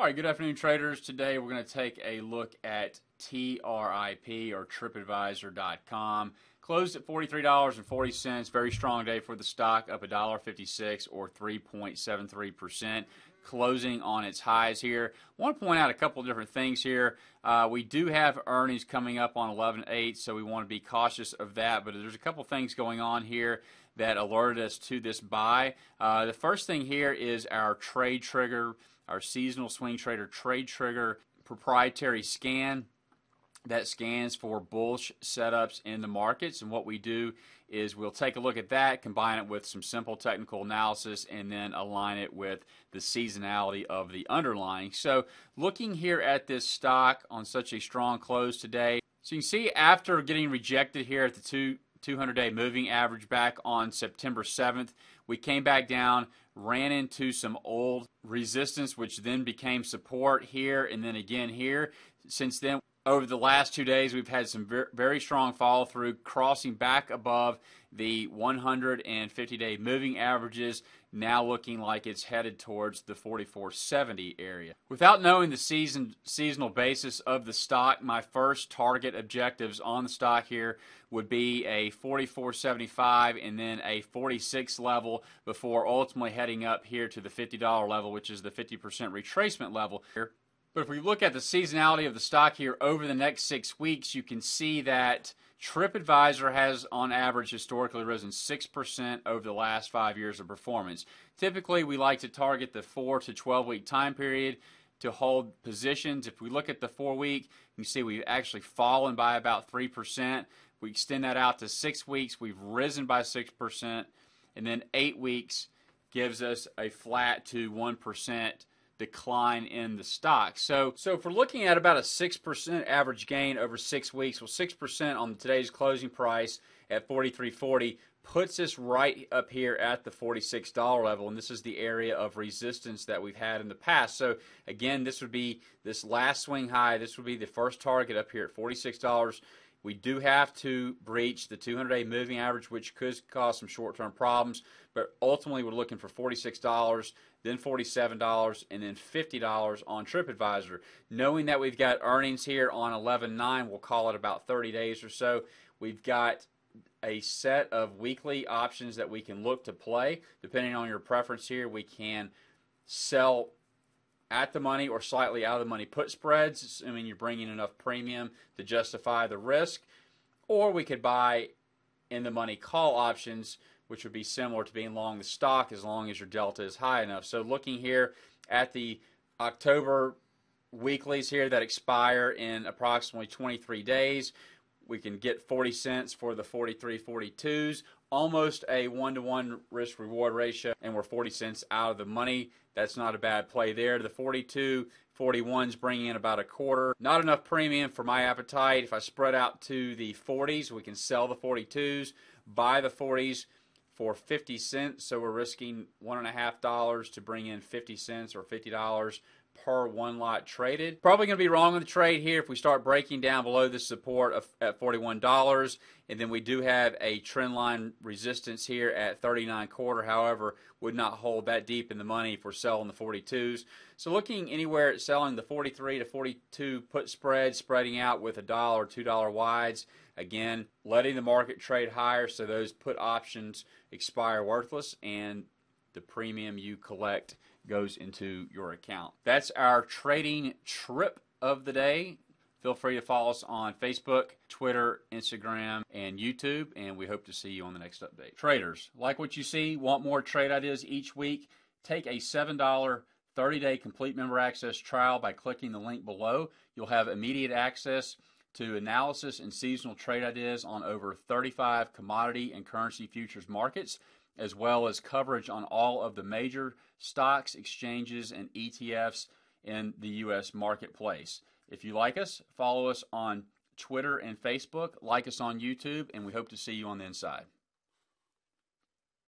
right, good afternoon, traders. Today we're going to take a look at TRIPpy or TripAdvisor.com. Closed at $43.40. Very strong day for the stock, up $1.56 or 3.73%. Closing on its highs here. I want to point out a couple of different things here. We do have earnings coming up on 11/8, so we want to be cautious of that. But there's a couple things going on here that alerted us to this buy. The first thing here is our trade trigger, our seasonal swing trader trade trigger proprietary scan that scans for bullish setups in the markets. And what we do is we'll take a look at that, combine it with some simple technical analysis, and then align it with the seasonality of the underlying. So looking here at this stock on such a strong close today, so you can see after getting rejected here at the 200-day moving average back on September 7th, we came back down, ran into some old resistance, which then became support here and then again here. Since then, over the last 2 days, we've had some very strong follow through, crossing back above the 150-day moving averages, now looking like it's headed towards the 44.70 area. Without knowing the seasonal basis of the stock, my first target objectives on the stock here would be a 44.75 and then a 46 level before ultimately heading up here to the $50 level, which is the 50% retracement level here. But if we look at the seasonality of the stock here over the next 6 weeks, you can see that TripAdvisor has, on average, historically risen 6% over the last 5 years of performance. Typically, we like to target the 4 to 12-week time period to hold positions. If we look at the 4-week, you can see we've actually fallen by about 3%. We extend that out to 6 weeks, we've risen by 6%, and then 8 weeks gives us a flat to 1% decline in the stock. So if we're looking at about a 6% average gain over 6 weeks, well, 6% on today's closing price at $43.40 puts us right up here at the $46 level, and this is the area of resistance that we've had in the past. So again, this would be this last swing high. This would be the first target up here at $46. We do have to breach the 200-day moving average, which could cause some short-term problems, but ultimately we're looking for $46, then $47, and then $50 on TripAdvisor. Knowing that we've got earnings here on 11/9, we'll call it about 30 days or so, we've got a set of weekly options that we can look to play. Depending on your preference here, we can sell at the money or slightly out of the money put spreads, assuming you're bringing enough premium to justify the risk, or we could buy in the money call options, which would be similar to being long the stock as long as your delta is high enough. So looking here at the October weeklies here that expire in approximately 23 days, we can get 40 cents for the 43.42s, almost a 1-to-1 risk-reward ratio, and we're 40 cents out of the money. That's not a bad play there. The 42.41s bringing in about a quarter. Not enough premium for my appetite. If I spread out to the 40s, we can sell the 42s, buy the 40s for 50 cents, so we're risking $1.50 to bring in 50 cents or $50 per one lot traded. Probably going to be wrong on the trade here if we start breaking down below the support at $41, and then we do have a trend line resistance here at 39.25. However, would not hold that deep in the money if we're selling the 42s. So looking anywhere at selling the 43 to 42 put spread, spreading out with $1 or $2 wides. Again, letting the market trade higher so those put options expire worthless and the premium you collect goes into your account. That's our trading trip of the day. Feel free to follow us on Facebook, Twitter, Instagram, and YouTube, and we hope to see you on the next update. Traders, like what you see, want more trade ideas each week? Take a $7 30-day complete member access trial by clicking the link below. You'll have immediate access to analysis and seasonal trade ideas on over 35 commodity and currency futures markets, as well as coverage on all of the major stocks, exchanges, and ETFs in the U.S. marketplace. If you like us, follow us on Twitter and Facebook, like us on YouTube, and we hope to see you on the inside.